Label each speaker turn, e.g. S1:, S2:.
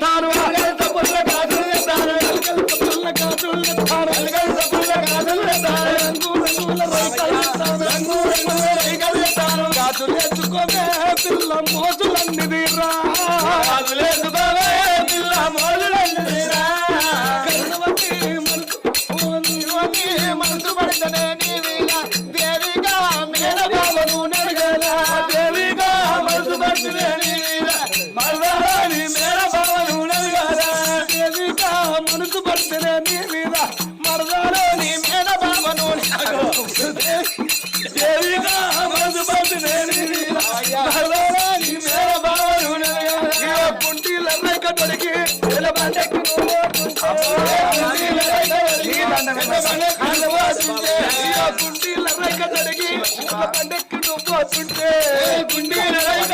S1: తెస్తాను గాజులు ఎత్తుకోవే పిల్ల మోజులన్నీ తీరా మనసు పడితేనే నీ వీణ దేవిగా మేడ బాబను నడగల దేవిగా మనసు పడితేనే నీ వీణ మరదాని మేడ బాబను నడగల దేవిగా మనసు పడితేనే నీ వీణ మరదాలో నీ మేడ బాబను దేవిగా మనసు పడితేనే నీ వీణ మరదాలో నీ మేడ బాబను నడగల పుంటిల కట్టడికి నిలబడకి గుండీల రైక తడిగి పండక్కి నువ్వు పోతుంటే గుండీల రైక